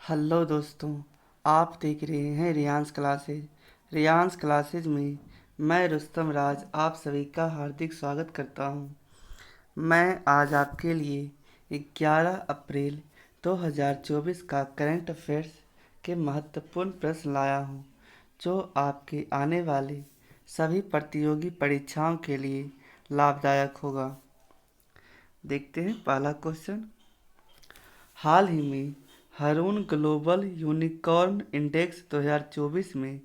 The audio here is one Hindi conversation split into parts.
हेलो दोस्तों, आप देख रहे हैं रियांस क्लासेज में मैं रुस्तम राज आप सभी का हार्दिक स्वागत करता हूं। मैं आज आपके लिए 11 अप्रैल 2024 का करंट अफेयर्स के महत्वपूर्ण प्रश्न लाया हूं, जो आपके आने वाले सभी प्रतियोगी परीक्षाओं के लिए लाभदायक होगा। देखते हैं पहला क्वेश्चन। हाल ही में हरून ग्लोबल यूनिकॉर्न इंडेक्स 2024 में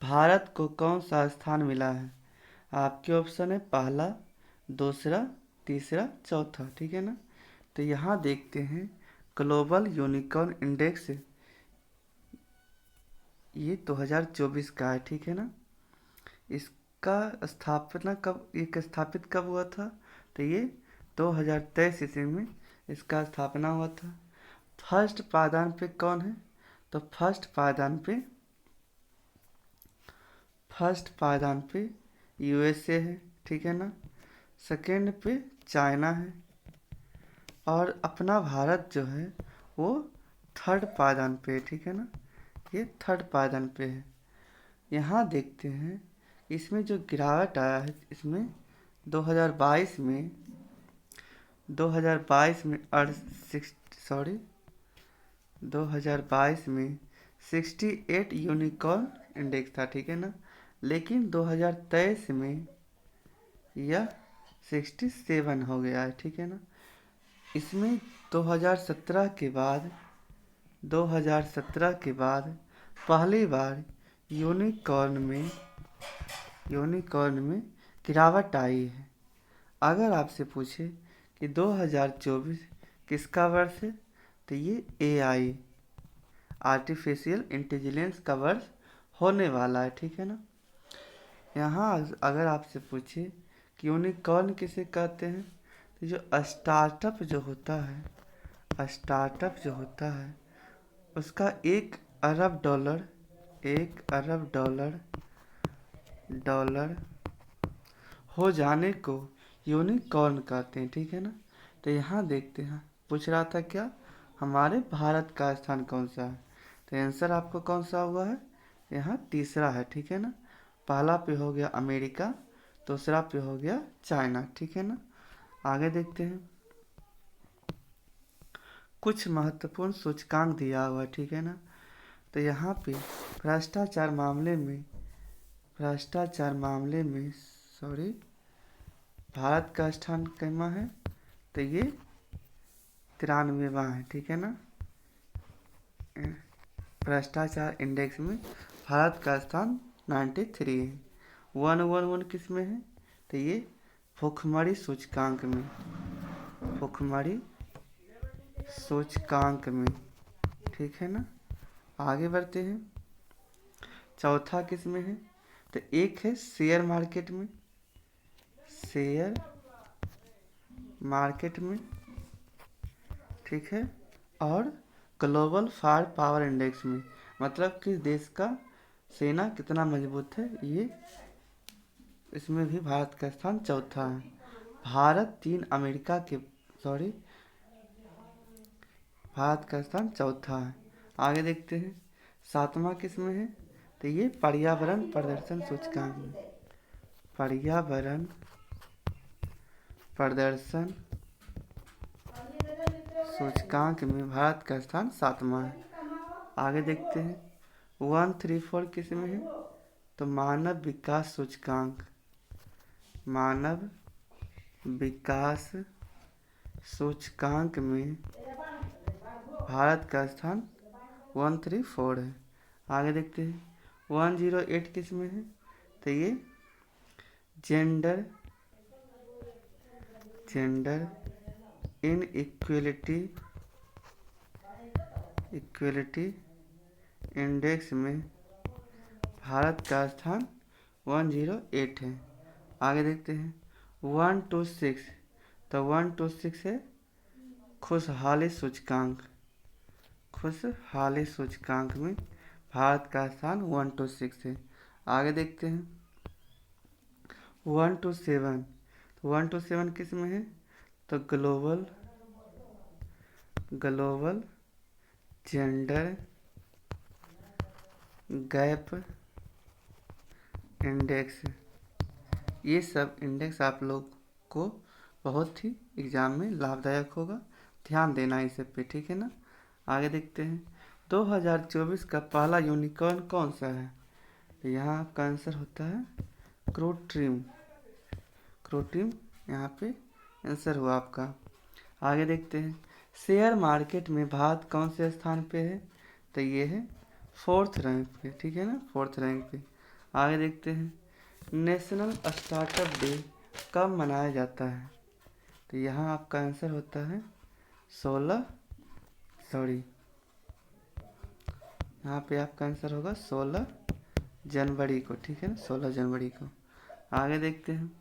भारत को कौन सा स्थान मिला है? आपके ऑप्शन है पहला, दूसरा, तीसरा, चौथा। ठीक है ना। तो यहाँ देखते हैं ग्लोबल यूनिकॉर्न इंडेक्स ये 2024 का है। ठीक है ना। इसका स्थापित कब हुआ था? तो ये 2023 ईस्वी में इसका स्थापना हुआ था। फर्स्ट पायदान पे कौन है? तो फर्स्ट पायदान पे यूएसए है। ठीक है ना। सेकेंड पे चाइना है और अपना भारत जो है वो थर्ड पायदान पे है। ठीक है ना। ये थर्ड पायदान पे है। यहाँ देखते हैं इसमें जो गिरावट आया है, इसमें 2022 में 2022 में 2022 में 68 यूनिकॉर्न इंडेक्स था। ठीक है ना। लेकिन 2023 में यह 67 हो गया है। ठीक है ना। इसमें 2017 के बाद 2017 के बाद पहली बार यूनिकॉर्न में गिरावट आई है। अगर आपसे पूछे कि 2024 किसका वर्ष है, तो ये एआई आर्टिफिशियल इंटेलिजेंस का वर्ष होने वाला है। ठीक है ना। यहाँ अगर आपसे पूछे कि यूनिकॉर्न किसे कहते हैं, तो जो स्टार्टअप जो होता है उसका 1 अरब डॉलर हो जाने को यूनिकॉर्न कहते हैं। ठीक है ना। तो यहाँ देखते हैं पूछ रहा था क्या हमारे भारत का स्थान कौन सा है, तो आंसर आपको कौन सा हुआ है? यहाँ तीसरा है। ठीक है ना। पहला पे हो गया अमेरिका, दूसरा पे हो गया चाइना। ठीक है ना। आगे देखते हैं। कुछ महत्वपूर्ण सूचकांक दिया हुआ है। ठीक है ना। तो यहाँ पे भ्रष्टाचार मामले में सॉरी भारत का स्थान कितना है? तो ये 93वां है। ठीक है ना। भ्रष्टाचार इंडेक्स में भारत का स्थान 93 है। 111 किस में है? तो ये भुखमरी सूचकांक में। ठीक है ना। आगे बढ़ते हैं। चौथा किस में है? तो एक है शेयर मार्केट में। ठीक है। और ग्लोबल फायर पावर इंडेक्स में, मतलब कि देश का सेना कितना मजबूत है, ये इसमें भी भारत का स्थान चौथा है। भारत का स्थान चौथा है। आगे देखते हैं सातवां किस में है? तो ये पर्यावरण प्रदर्शन सूचकांक में भारत का स्थान सातवां है। आगे देखते हैं 134 किस में है? तो मानव विकास सूचकांक में भारत का स्थान 134 है। आगे देखते हैं 108 किस में है? तो ये जेंडर इन इक्वलिटी इंडेक्स में भारत का स्थान 108 है। आगे देखते हैं 126, तो 126 है खुशहाली सूचकांक में भारत का स्थान 126 है। आगे देखते हैं 127, तो 127 किस में है? तो ग्लोबल जेंडर गैप इंडेक्स, ये सब इंडेक्स आप लोग को बहुत ही एग्ज़ाम में लाभदायक होगा, ध्यान देना इस सब पे, ठीक है ना। आगे देखते हैं 2024 का पहला यूनिकॉर्न कौन सा है। तो यहाँ आपका आंसर होता है क्रोट्रिम, क्रोट्रिम यहाँ पे आंसर हुआ आपका। आगे देखते हैं शेयर मार्केट में भारत कौन से स्थान पे है। तो ये है 4th रैंक पे, ठीक है ना, 4th रैंक पे। आगे देखते हैं नेशनल स्टार्टअप डे कब मनाया जाता है। तो यहाँ आपका आंसर होता है 16 सॉरी यहाँ पे आपका आंसर होगा 16 जनवरी को, ठीक है ना, 16 जनवरी को। आगे देखते हैं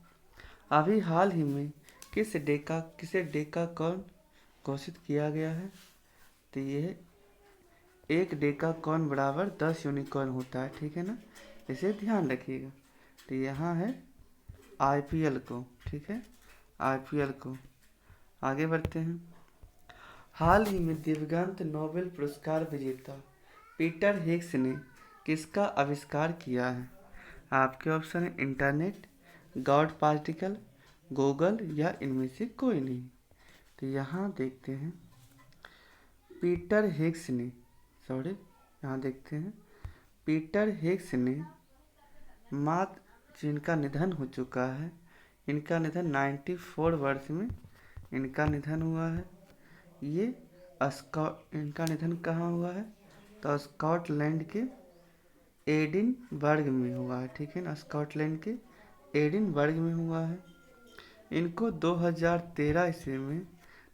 अभी हाल ही में किसे डेकाकॉर्न घोषित किया गया है। तो ये एक डेकाकॉर्न बराबर 10 यूनिकॉर्न होता है, ठीक है ना, इसे ध्यान रखिएगा। तो यहाँ है आईपीएल को, ठीक है, आईपीएल को। आगे बढ़ते हैं हाल ही में दिवंगत नोबेल पुरस्कार विजेता पीटर हिग्स ने किसका आविष्कार किया है। आपके ऑप्शन है इंटरनेट, गॉड पार्टिकल, गूगल या इनमें से कोई नहीं। तो यहाँ देखते हैं पीटर हिग्स ने यहाँ देखते हैं पीटर हिग्स ने मात जिनका निधन हो चुका है, इनका निधन 94 वर्ष में इनका निधन हुआ है। ये इनका निधन कहाँ हुआ है। तो स्कॉटलैंड के एडिनबर्ग में हुआ है, ठीक है ना, स्कॉटलैंड के एडिनबर्ग में हुआ है। इनको 2013 ईस्वी में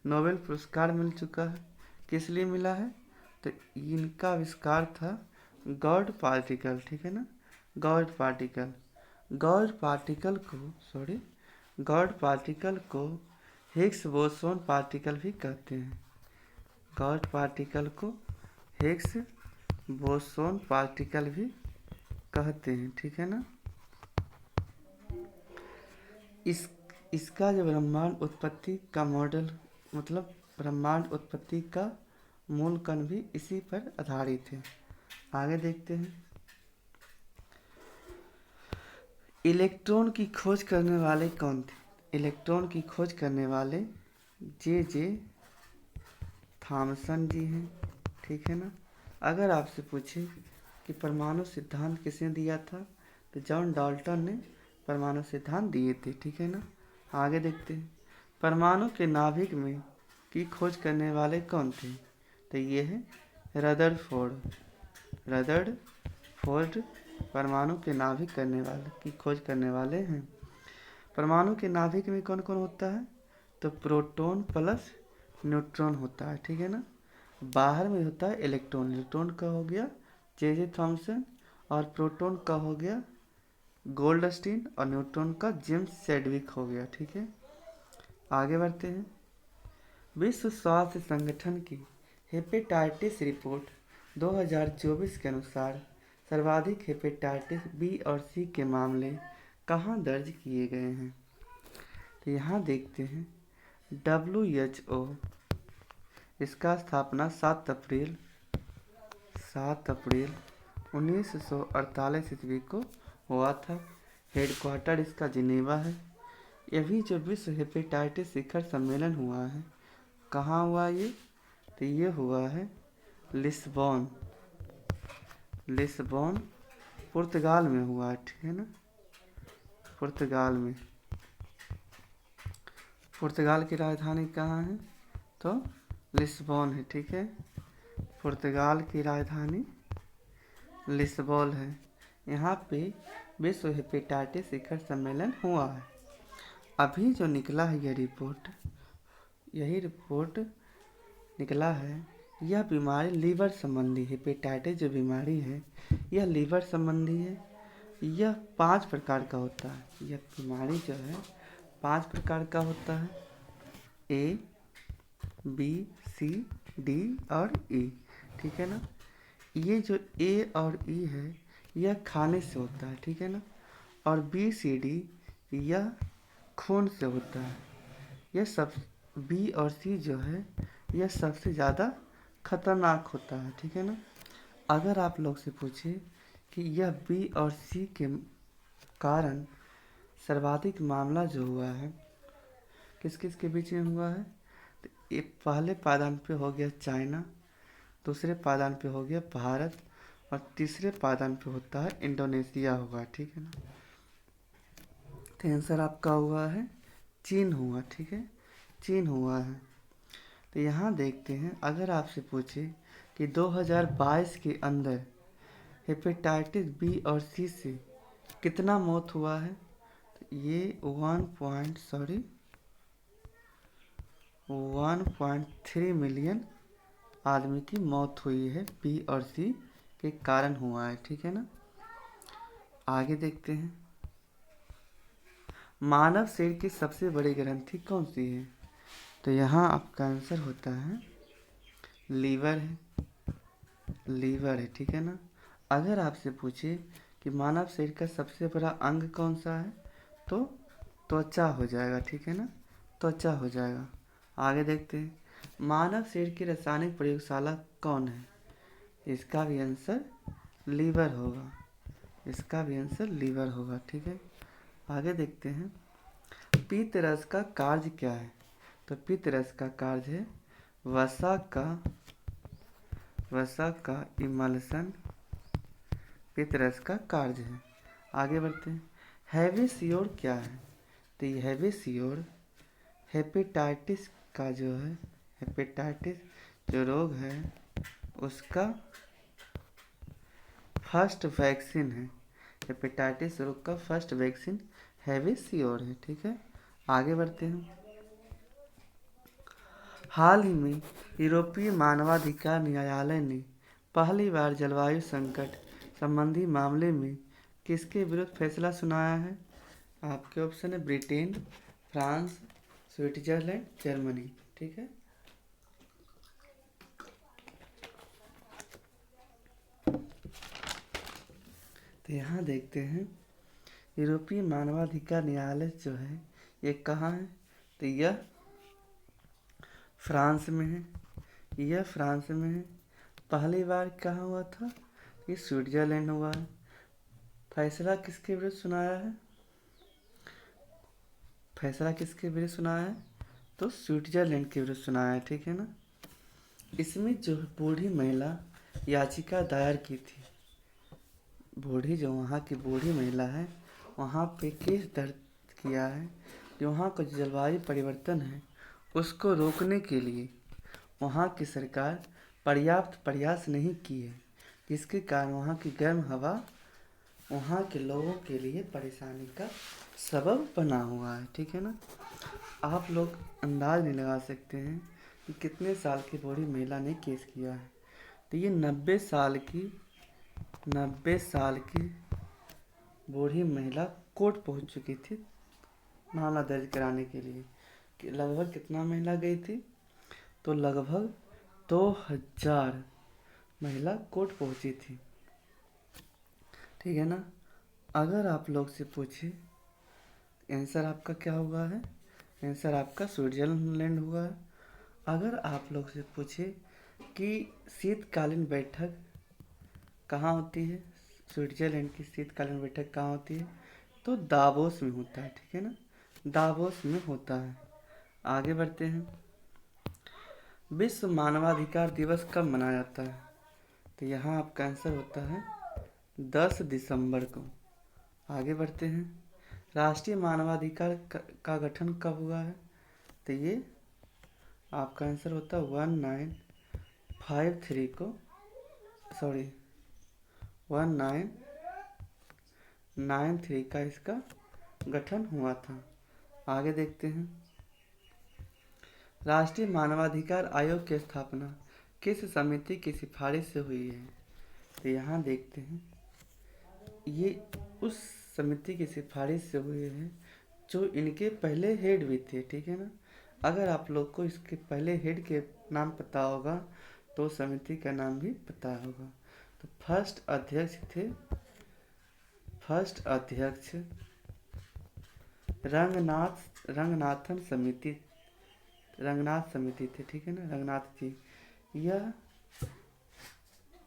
नोबेल पुरस्कार मिल चुका है। किस लिए मिला है। तो इनका आविष्कार था गॉड पार्टिकल, ठीक है ना, गॉड पार्टिकल। गॉड पार्टिकल को हिग्स बोसोन पार्टिकल भी कहते हैं। गॉड पार्टिकल को हिग्स बोसोन पार्टिकल भी कहते हैं, ठीक है ना। इसका जो ब्रह्मांड उत्पत्ति का मॉडल, मतलब ब्रह्मांड उत्पत्ति का मूल कण भी इसी पर आधारित है। आगे देखते हैं इलेक्ट्रॉन की खोज करने वाले कौन थे। इलेक्ट्रॉन की खोज करने वाले जे थॉमसन जी हैं, ठीक है ना। अगर आपसे पूछे कि परमाणु सिद्धांत किसने दिया था, तो जॉन डाल्टन ने परमाणु सिद्धांत दिए थे, ठीक है ना। आगे देखते हैं परमाणु के नाभिक में की खोज करने वाले कौन थे। तो ये है रदरफोर्ड परमाणु के नाभिक की खोज करने वाले हैं। परमाणु के नाभिक में कौन कौन होता है। तो प्रोटॉन प्लस न्यूट्रॉन होता है, ठीक है ना। बाहर में होता है इलेक्ट्रॉन का हो गया जे थॉमसन, और प्रोटॉन का हो गया गोल्डस्टीन, और न्यूट्रॉन का जेम्स सेडविक हो गया, ठीक है। आगे बढ़ते हैं विश्व स्वास्थ्य संगठन की हेपेटाइटिस रिपोर्ट 2024 के अनुसार सर्वाधिक हेपेटाइटिस बी और सी के मामले कहाँ दर्ज किए गए हैं। तो यहाँ देखते हैं WHO, इसका स्थापना 7 अप्रैल 1948 ईस्वी को हुआ था। हेडक्वार्टर इसका जिनेवा है। यही जो विश्व हेपेटाइटिस शिखर सम्मेलन हुआ है, कहाँ हुआ ये। तो ये हुआ है लिस्बॉन पुर्तगाल में हुआ है, ठीक है ना, पुर्तगाल में। पुर्तगाल की राजधानी कहाँ है। तो लिस्बॉन है, ठीक है, पुर्तगाल की राजधानी लिस्बॉन है। यहाँ पे विश्व हेपेटाइटिस शिखर सम्मेलन हुआ है। अभी जो निकला है यही रिपोर्ट निकला है, यह बीमारी लीवर संबंधी हेपेटाइटिस जो बीमारी है यह लीवर संबंधी है। यह 5 प्रकार का होता है। यह बीमारी जो है 5 प्रकार का होता है, A, B, C, D और E, ठीक है ना। ये जो A और E है यह खाने से होता है, ठीक है ना, और B, C, D यह खून से होता है। यह सब B और C जो है यह सबसे ज़्यादा खतरनाक होता है, ठीक है ना। अगर आप लोग से पूछे कि यह बी और सी के कारण सर्वाधिक मामला जो हुआ है किस किस के बीच में हुआ है, तो ये पहले पायदान पे हो गया चाइना, दूसरे पायदान पे हो गया भारत और तीसरे पायदान पे होता है इंडोनेशिया होगा, ठीक है ना। तो आंसर आपका हुआ है चीन हुआ, ठीक है, चीन हुआ है। तो यहाँ देखते हैं, अगर आपसे पूछे कि 2022 के अंदर हेपेटाइटिस बी और सी से कितना मौत हुआ है, तो ये 1.3 मिलियन आदमी की मौत हुई है, बी और सी के कारण हुआ है, ठीक है ना। आगे देखते हैं, मानव शरीर की सबसे बड़ी ग्रंथि कौन सी है, तो यहाँ आपका आंसर होता है लीवर है, लीवर है, ठीक है ना। अगर आपसे पूछे कि मानव शरीर का सबसे बड़ा अंग कौन सा है, तो त्वचा हो जाएगा, ठीक है ना, त्वचा हो जाएगा। आगे देखते हैं, मानव शरीर की रासायनिक प्रयोगशाला कौन है, इसका भी आंसर लीवर होगा, इसका भी आंसर लीवर होगा, ठीक है। आगे देखते हैं, पित्त रस का कार्य क्या है, तो पित्त रस का कार्य है वसा का इमल्सन पित्त रस का कार्य है। आगे बढ़ते हैं, हैविसियोर क्या है, तो ये हैविसियोर हेपेटाइटिस का जो है, हेपेटाइटिस जो रोग है उसका फर्स्ट वैक्सीन है, हेपेटाइटिस रोग का फर्स्ट वैक्सीन हैविसियोर है, ठीक है। आगे बढ़ते हैं, हाल ही में यूरोपीय मानवाधिकार न्यायालय ने पहली बार जलवायु संकट संबंधी मामले में किसके विरुद्ध फैसला सुनाया है, आपके ऑप्शन है ब्रिटेन, फ्रांस, स्विट्जरलैंड, जर्मनी, ठीक है। तो यहाँ देखते हैं, यूरोपीय मानवाधिकार न्यायालय जो है ये कहाँ है, तो यह फ्रांस में है, यह फ्रांस में है। पहली बार कहाँ हुआ था, ये स्विट्जरलैंड हुआ है। फैसला किसके विरुद्ध सुनाया है, फैसला किसके विरुद्ध सुनाया है, तो स्विट्जरलैंड के विरुद्ध सुनाया है, ठीक है ना। इसमें जो बूढ़ी महिला याचिका दायर की थी, बूढ़ी जो वहाँ की बूढ़ी महिला है वहाँ पे केस दर्ज किया है कि वहाँ का जो जलवायु परिवर्तन है उसको रोकने के लिए वहाँ की सरकार पर्याप्त प्रयास नहीं की है, जिसके कारण वहाँ की गर्म हवा वहाँ के लोगों के लिए परेशानी का सबब बना हुआ है, ठीक है ना। आप लोग अंदाज नहीं लगा सकते हैं कि कितने साल की बूढ़ी महिला ने केस किया है, तो ये 90 साल की बूढ़ी महिला कोर्ट पहुंच चुकी थी मामला दर्ज कराने के लिए। कि लगभग कितना महिला गई थी, तो लगभग 2000 महिला कोर्ट पहुंची थी, ठीक है ना। अगर आप लोग से पूछे आंसर आपका क्या हुआ है, आंसर आपका स्विट्जरलैंड हुआ है। अगर आप लोग से पूछे कि शीतकालीन बैठक कहाँ होती है, स्विट्जरलैंड की शीतकालीन बैठक कहाँ होती है, तो दावोस में होता है, ठीक है ना, दावोस में होता है। आगे बढ़ते हैं, विश्व मानवाधिकार दिवस कब मनाया जाता है, तो यहाँ आपका आंसर होता है 10 दिसंबर को। आगे बढ़ते हैं, राष्ट्रीय मानवाधिकार का गठन कब हुआ है, तो ये आपका आंसर होता है 1953 को, सॉरी 1993 का इसका गठन हुआ था। आगे देखते हैं, राष्ट्रीय मानवाधिकार आयोग की स्थापना किस समिति की सिफारिश से हुई है, तो यहाँ देखते हैं, ये उस समिति की सिफारिश से हुई है जो इनके पहले हेड भी थे, ठीक है ना। अगर आप लोग को इसके पहले हेड के नाम पता होगा तो समिति का नाम भी पता होगा। तो फर्स्ट अध्यक्ष रंगनाथ समिति थे, ठीक है ना, रंगनाथ जी। यह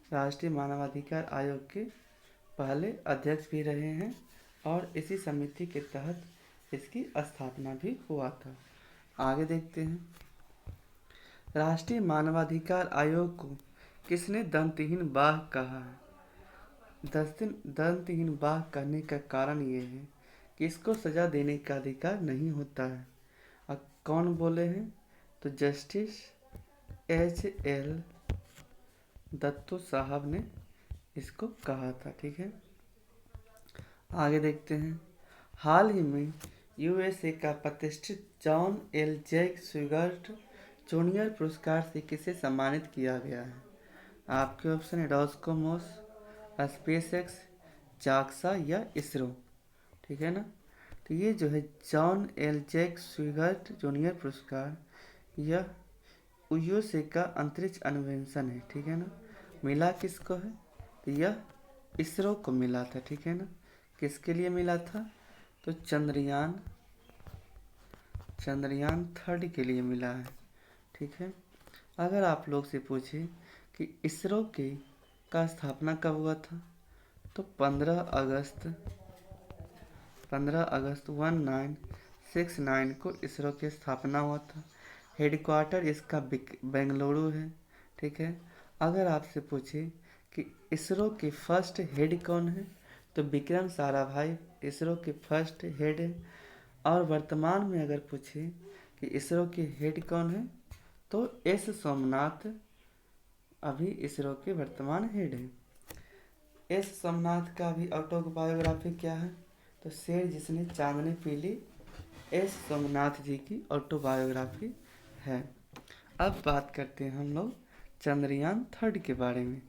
राष्ट्रीय मानवाधिकार आयोग के पहले अध्यक्ष भी रहे हैं और इसी समिति के तहत इसकी स्थापना भी हुआ था। आगे देखते हैं, राष्ट्रीय मानवाधिकार आयोग को किसने दंतहीन बाघ कहा है? दंतहीन बाघ कहने का कारण ये है कि इसको सजा देने का अधिकार नहीं होता है। अब कौन बोले हैं? तो जस्टिस H.L. दत्तो साहब ने इसको कहा था। ठीक है, आगे देखते हैं, हाल ही में USA का प्रतिष्ठित जॉन एल जैक स्विगर्ट जूनियर पुरस्कार से किसे सम्मानित किया गया है? आपके ऑप्शन है रॉसकोमोस, स्पेसएक्स, जाक्सा या इसरो। ठीक है ना, तो ये जो है जॉन एल जैक स्विगर्ट जूनियर पुरस्कार यह यूएसए का अंतरिक्ष अन्वेषण है। ठीक है ना, मिला किसको है? तो यह इसरो को मिला था। ठीक है ना, किसके लिए मिला था? तो चंद्रयान 3 के लिए मिला है। ठीक है, अगर आप लोग से पूछे कि इसरो के का स्थापना कब हुआ था, तो 15 अगस्त 1969 को इसरो की स्थापना हुआ था। हेडक्वार्टर इसका बेंगलुरु है। ठीक है, अगर आपसे पूछे कि इसरो के फर्स्ट हेड कौन है, तो विक्रम साराभाई इसरो के फर्स्ट हेड है। और वर्तमान में अगर पूछे कि इसरो के हेड कौन है, तो एस सोमनाथ अभी इसरो के वर्तमान हेड है। एस सोमनाथ का भी ऑटोबायोग्राफी क्या है? तो शेर जिसने चांदनी पी ली, एस सोमनाथ जी की ऑटोबायोग्राफी है। अब बात करते हैं हम लोग चंद्रयान 3 के बारे में।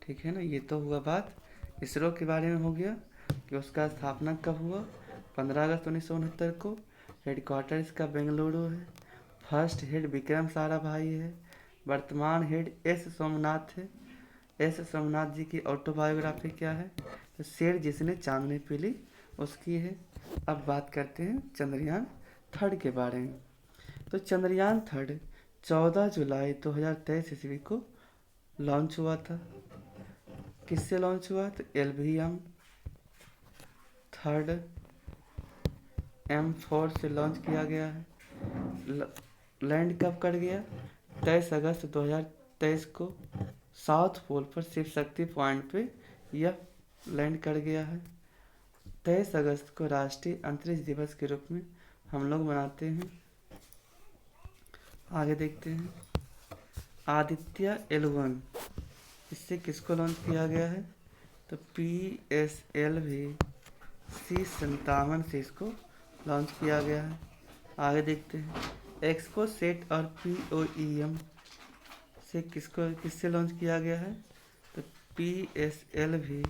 ठीक है ना, ये तो हुआ बात इसरो के बारे में हो गया कि उसका स्थापना कब हुआ, 15 अगस्त 1969 को। हेडक्वार्टर इसका बेंगलुरु है। फर्स्ट हेड विक्रम साराभाई है। वर्तमान हेड एस सोमनाथ है। एस सोमनाथ जी की ऑटोबायोग्राफी क्या है? तो शेर जिसने चांदनी पी ली उसकी है। अब बात करते हैं चंद्रयान 3 के बारे में। तो चंद्रयान 3 14 जुलाई 2023 ईस्वी को लॉन्च हुआ था। किससे लॉन्च हुआ? तो LVM 3 M4 से लॉन्च किया गया है। लैंड कब कर गया? 23 अगस्त 2023 को साउथ पोल पर शिव शक्ति पॉइंट पे यह लैंड कर गया है। 23 अगस्त को राष्ट्रीय अंतरिक्ष दिवस के रूप में हम लोग मनाते हैं। आगे देखते हैं, आदित्य L1 इससे किसको लॉन्च किया गया है? तो PSLV C57 से इसको लॉन्च किया गया है। आगे देखते हैं, एक्सपोसेट और POEM से किससे लॉन्च किया गया है? तो PSLV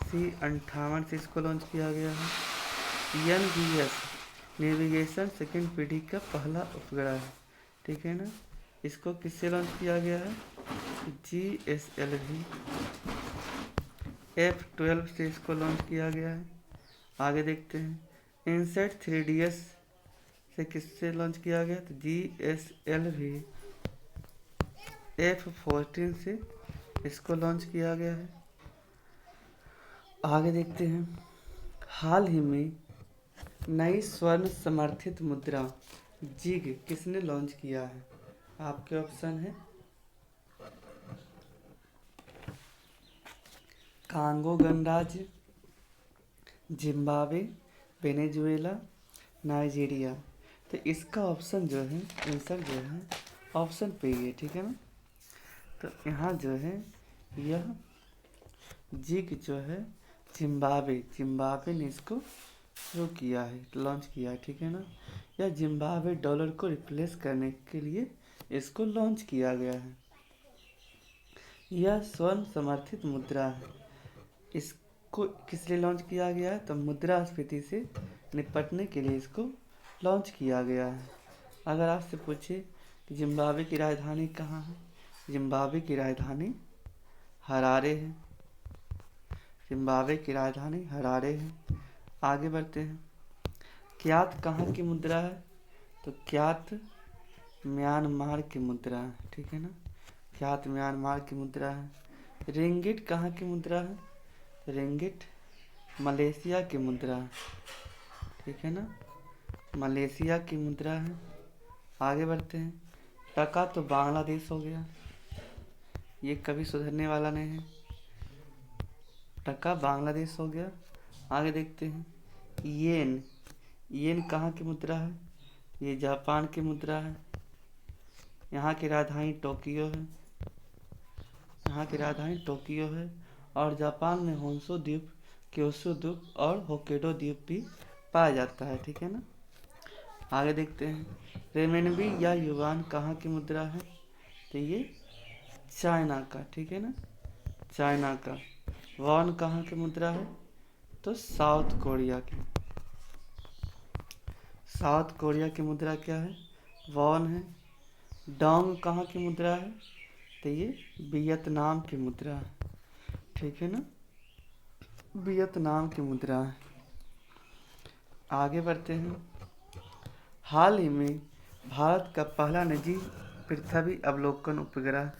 C58 से इसको लॉन्च किया गया है। NVS नेविगेशन सेकेंड पीढ़ी का पहला उपग्रह है। ठीक है ना, इसको किससे लॉन्च किया गया है? GSLV F12 से इसको लॉन्च किया गया है। आगे देखते हैं, इनसेट 3DS से किससे लॉन्च किया गया? तो GSLV F14 से इसको लॉन्च किया गया है। आगे देखते हैं, हाल ही में नई स्वर्ण समर्थित मुद्रा जिग किसने लॉन्च किया है? आपके ऑप्शन है कांगो गणराज्य, जिम्बाब्वे, वेनेजुएला, नाइजीरिया। तो इसका ऑप्शन जो है, आंसर जो है ऑप्शन पे ही है। ठीक है ना, तो यहाँ जो है यह जिग जो है जिम्बाब्वे ने इसको शुरू किया है, लॉन्च किया है। ठीक है ना, यह जिम्बाब्वे डॉलर को रिप्लेस करने के लिए इसको लॉन्च किया गया है। यह स्वर्ण समर्थित मुद्रा है। इसको किस लिए लॉन्च किया गया है? तो मुद्रास्फीति से निपटने के लिए इसको लॉन्च किया गया है। अगर आपसे पूछे कि जिम्बाब्वे की राजधानी कहाँ है? जिम्बाब्वे की राजधानी हरारे है। जिम्बाब्वे की राजधानी हरारे है। आगे बढ़ते हैं, क्यात कहाँ की मुद्रा है? तो क्यात म्यांमार की मुद्रा है। ठीक है ना, क्यात म्यांमार की मुद्रा है। रिंगिट कहाँ की मुद्रा है? रिंगिट मलेशिया की मुद्रा है, ठीक है ना, मलेशिया की मुद्रा है। आगे बढ़ते हैं। टका तो बांग्लादेश हो गया, ये कभी सुधरने वाला नहीं है, टका बांग्लादेश हो गया। आगे देखते हैं। येन, येन कहाँ की मुद्रा है? ये जापान की मुद्रा है। यहाँ की राजधानी टोक्यो है, यहाँ की राजधानी टोक्यो है। और जापान में होन्शु द्वीप, क्योशु द्वीप और होक्काइडो द्वीप भी पाया जाता है, ठीक है ना। आगे देखते हैं। रेमेनबी या युवान कहाँ की मुद्रा है? तो ये चाइना का, ठीक है ना, चाइना का। वॉन कहाँ की मुद्रा है? तो साउथ कोरिया की, साउथ कोरिया की मुद्रा क्या है? वॉन है। डोंग कहाँ की मुद्रा है? तो ये वियतनाम की मुद्रा है, ठीक है ना, वियतनाम की मुद्रा है। आगे बढ़ते हैं। हाल ही में भारत का पहला निजी पृथ्वी अवलोकन उपग्रह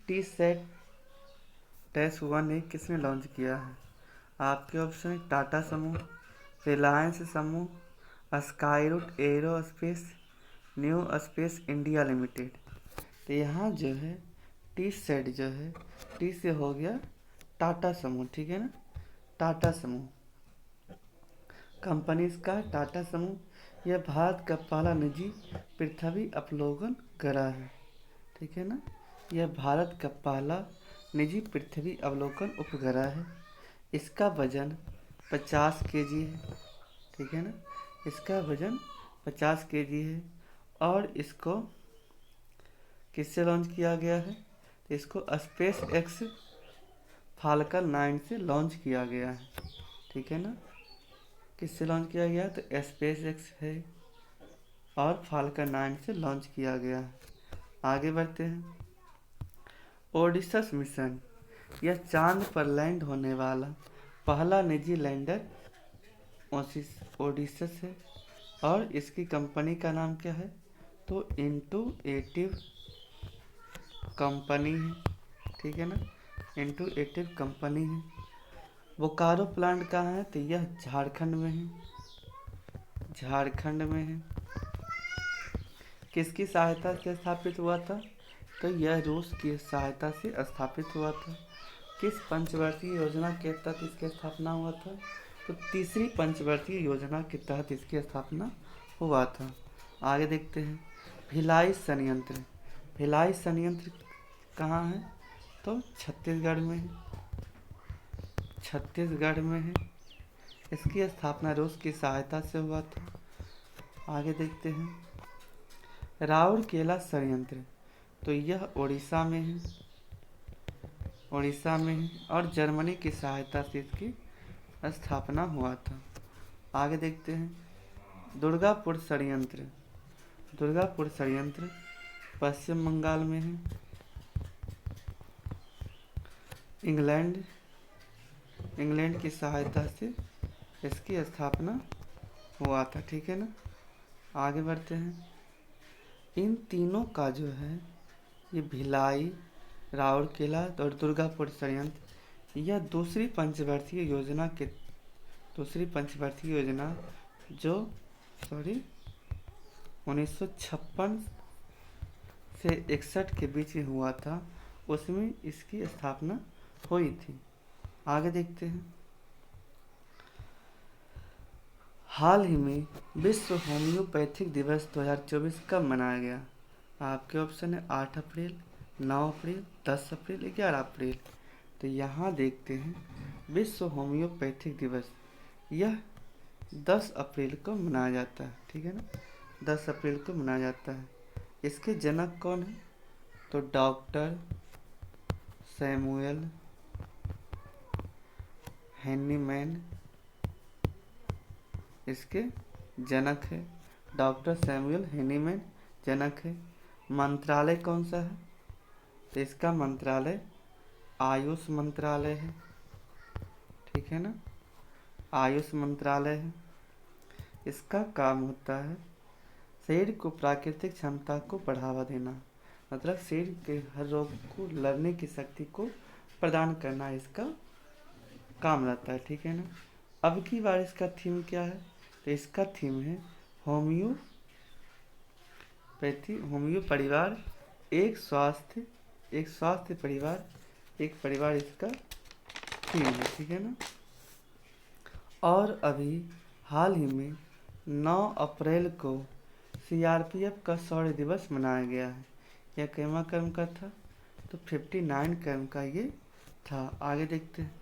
TSAT-1 ने किसने लॉन्च किया है? आपके ऑप्शन है टाटा समूह, रिलायंस समूह, Skyroot aerospace, new space India limited. तो यहाँ जो है TSAT जो है, टी से हो गया टाटा समूह, ठीक है ना, टाटा समूह कंपनी इसका टाटा समूह। यह भारत का पहला निजी पृथ्वी अवलोकन ग्रह है, ठीक है ना, यह भारत का पहला निजी पृथ्वी अवलोकन उपग्रह है। इसका वजन 50 केजी है, ठीक है ना, इसका वजन 50 केजी है। और इसको किससे लॉन्च किया गया है? तो इसको स्पेस एक्स फाल्कन 9 से लॉन्च किया गया है, ठीक है ना, किससे लॉन्च किया गया? तो स्पेस एक्स है और फाल्कन 9 से लॉन्च किया गया है। आगे बढ़ते हैं। ओडिशस मिशन, यह चांद पर लैंड होने वाला पहला निजी लैंडर ओडिशस है। और इसकी कंपनी का नाम क्या है? तो इंटूएटिव कंपनी है, ठीक है ना, इंटूएटिव कंपनी है। बोकारो प्लांट कहाँ है? तो यह झारखंड में है, झारखंड में है। किसकी सहायता से स्थापित हुआ था? तो यह रूस की सहायता से स्थापित हुआ था। किस पंचवर्षीय योजना के तहत इसकी स्थापना हुआ था? तो तीसरी पंचवर्षीय योजना के तहत इसकी स्थापना हुआ था। आगे देखते हैं। भिलाई संयंत्र, भिलाई संयंत्र कहाँ है? तो छत्तीसगढ़ में है, छत्तीसगढ़ में है। इसकी स्थापना रूस की सहायता से हुआ था। आगे देखते हैं। राउरकेला संयंत्र, तो यह उड़ीसा में है, उड़ीसा में है और जर्मनी की सहायता से इसकी स्थापना हुआ था। आगे देखते हैं। दुर्गापुर संयंत्र, दुर्गापुर संयंत्र पश्चिम बंगाल में है, इंग्लैंड, इंग्लैंड की सहायता से इसकी स्थापना हुआ था, ठीक है ना। आगे बढ़ते हैं। इन तीनों का जो है, ये भिलाई, राउरकेला और दुर्गापुर संयंत्र, यह दूसरी पंचवर्षीय योजना के, दूसरी पंचवर्षीय योजना जो 1956 से 61 के बीच में हुआ था, उसमें इसकी स्थापना हुई थी। आगे देखते हैं। हाल ही में विश्व होम्योपैथिक दिवस 2024 कब मनाया गया? आपके ऑप्शन है 8 अप्रैल, 9 अप्रैल, 10 अप्रैल, 11 अप्रैल। तो यहाँ देखते हैं। विश्व होम्योपैथिक दिवस यह 10 अप्रैल को मनाया जाता है, ठीक है ना, 10 अप्रैल को मनाया जाता है। इसके जनक कौन है? तो डॉक्टर सैमुअल हैनीमैन इसके जनक है, डॉक्टर सैमुअल हैनीमैन जनक है। मंत्रालय कौन सा है? तो इसका मंत्रालय आयुष मंत्रालय है, ठीक है ना, आयुष मंत्रालय है। इसका काम होता है शरीर को प्राकृतिक क्षमता को बढ़ावा देना, मतलब शरीर के हर रोग को लड़ने की शक्ति को प्रदान करना इसका काम रहता है, ठीक है ना। अब की बार इसका थीम क्या है, तो इसका थीम है होम्योपैथी परिवार एक स्वास्थ्य परिवार एक परिवार इसका थीम है, ठीक है ना। और अभी हाल ही में 9 अप्रैल को सीआरपीएफ का शौर्य दिवस मनाया गया है। यह कैमा कर्म का था, तो 59 कर्म का ये था। आगे देखते हैं।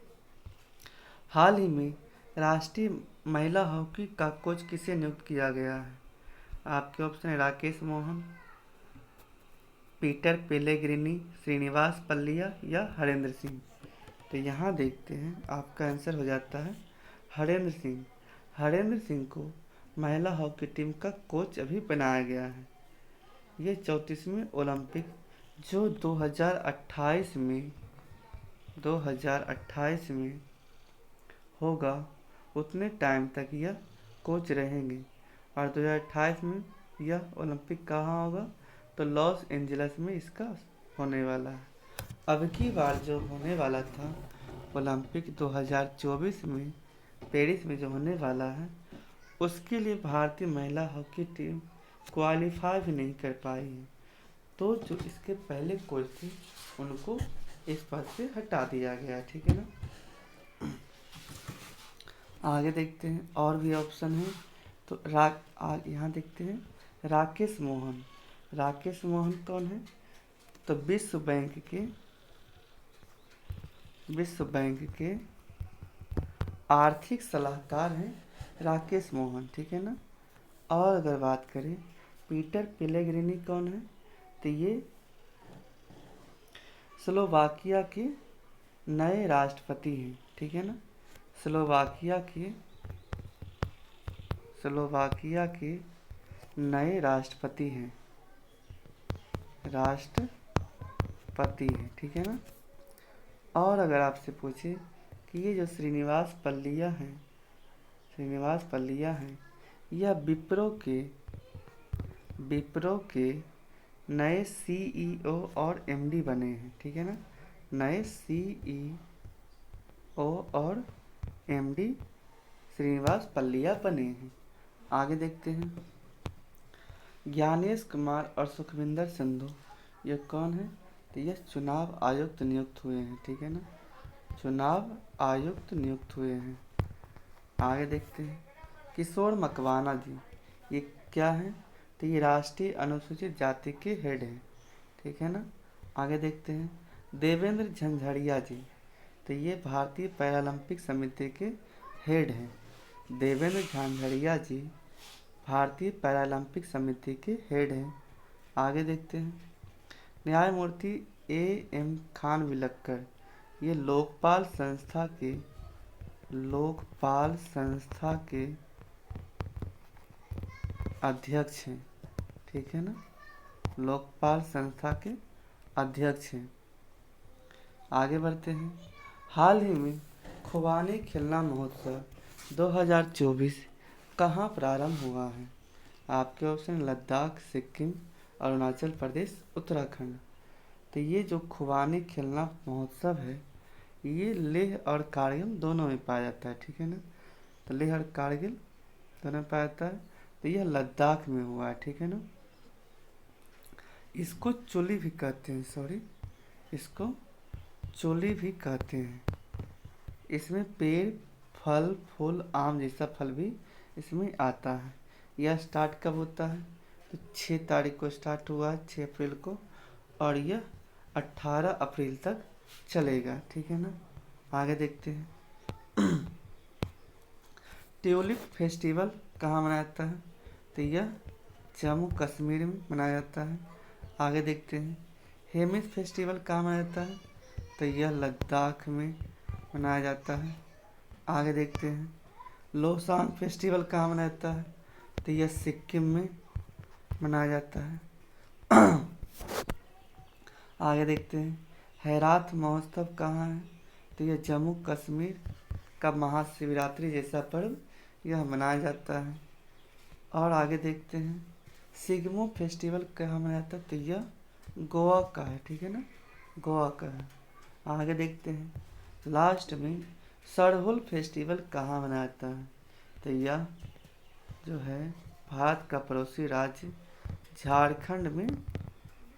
हाल ही में राष्ट्रीय महिला हॉकी का कोच किसे नियुक्त किया गया है। आपके ऑप्शन है राकेश मोहन, पीटर पेलेग्रिनी, श्रीनिवास पल्लिया या हरेंद्र सिंह। तो यहाँ देखते हैं, आपका आंसर हो जाता है हरेंद्र सिंह। हरेंद्र सिंह को महिला हॉकी टीम का कोच अभी बनाया गया है। ये 34वें ओलंपिक जो 2028 में होगा, उतने टाइम तक यह कोच रहेंगे। और 2028 में यह ओलंपिक कहाँ होगा, तो लॉस एंजल्स में इसका होने वाला है। अब की बार जो होने वाला था ओलंपिक 2024 में पेरिस में जो होने वाला है, उसके लिए भारतीय महिला हॉकी टीम क्वालिफाई भी नहीं कर पाई है। तो जो इसके पहले कोच थे उनको इस पद से हटा दिया गया, ठीक है ना। आगे देखते हैं, और भी ऑप्शन है। तो यहाँ देखते हैं राकेश मोहन कौन है, तो विश्व बैंक के आर्थिक सलाहकार हैं राकेश मोहन, ठीक है ना। और अगर बात करें पीटर पेलेग्रिनी कौन है, तो ये स्लोवाकिया के नए राष्ट्रपति हैं, ठीक है ना। स्लोवाकिया के नए राष्ट्रपति हैं, ठीक है ना। और अगर आपसे पूछे कि ये जो श्रीनिवास पल्लिया हैं, यह विप्रो के नए सीईओ और एमडी बने हैं, ठीक है ना। नए सीईओ और एमडी श्रीनिवास पल्लिया बने हैं। आगे देखते हैं, ज्ञानेश कुमार और सुखविंदर संधू ये कौन है, तो ये चुनाव आयुक्त नियुक्त हुए हैं, ठीक है ना। चुनाव आयुक्त नियुक्त हुए हैं। आगे देखते हैं, किशोर मकवाना जी ये क्या हैं, तो ये राष्ट्रीय अनुसूचित जाति के हेड हैं, ठीक है ना। आगे देखते हैं, देवेंद्र झंझाड़िया जी, तो ये भारतीय पैरालंपिक समिति के हेड हैं। देवेंद्र झांझड़िया जी भारतीय पैरालंपिक समिति के हेड हैं। आगे देखते हैं, न्यायमूर्ति एएम खानविलकर ये लोकपाल संस्था के अध्यक्ष हैं, ठीक है ना। लोकपाल संस्था के अध्यक्ष हैं। आगे बढ़ते हैं, हाल ही में खुबानी खिलना महोत्सव 2024 कहाँ प्रारंभ हुआ है। आपके ऑप्शन लद्दाख, सिक्किम, अरुणाचल प्रदेश, उत्तराखंड। तो ये जो खुबानी खिलना महोत्सव है, ये लेह और कारगिल दोनों में पाया जाता है, ठीक है ना। तो लेह और कारगिल दोनों में पाया जाता है, तो यह लद्दाख में हुआ है, ठीक है ना। इसको चोली भी कहते हैं। इसमें पेड़, फल, फूल, आम जैसा फल भी इसमें आता है। यह स्टार्ट कब होता है, तो 6 तारीख को स्टार्ट हुआ है, 6 अप्रैल को, और यह 18 अप्रैल तक चलेगा, ठीक है ना। आगे देखते हैं, ट्यूलिप फेस्टिवल कहाँ मनाया जाता है, तो यह जम्मू कश्मीर में मनाया जाता है। आगे देखते हैं, हेमिस फेस्टिवल कहाँ मनाया जाता है, तो यह लद्दाख में मनाया जाता है। आगे देखते हैं, लोसांग फेस्टिवल कहाँ मनाया जाता है, तो यह सिक्किम में मनाया जाता है। आगे देखते हैं, हेरात महोत्सव कहाँ है, तो यह जम्मू कश्मीर का महाशिवरात्रि जैसा पर्व यह मनाया जाता है। और आगे देखते हैं, सिग्मो फेस्टिवल कहाँ मनाया जाता है, तो यह गोवा का है, ठीक है ना, गोवा का है। आगे देखते हैं। लास्ट में सरहुल फेस्टिवल कहाँ मनाया जाता है? तो यह जो है भारत का पड़ोसी राज्य झारखंड में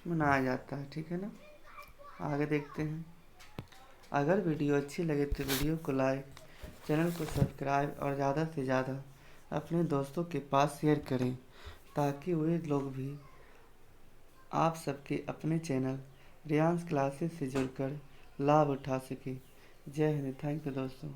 मनाया जाता है। ठीक है ना। आगे देखते हैं। अगर वीडियो अच्छी लगे तो वीडियो को लाइक, चैनल को सब्सक्राइब और ज़्यादा से ज़्यादा अपने दोस्तों के पास शेयर करें, ताकि वे लोग भी आप सबके अपने चैनल रियांस क्लासेस से जुड़कर लाभ उठा सके। जय हिंद। थैंक यू दोस्तों।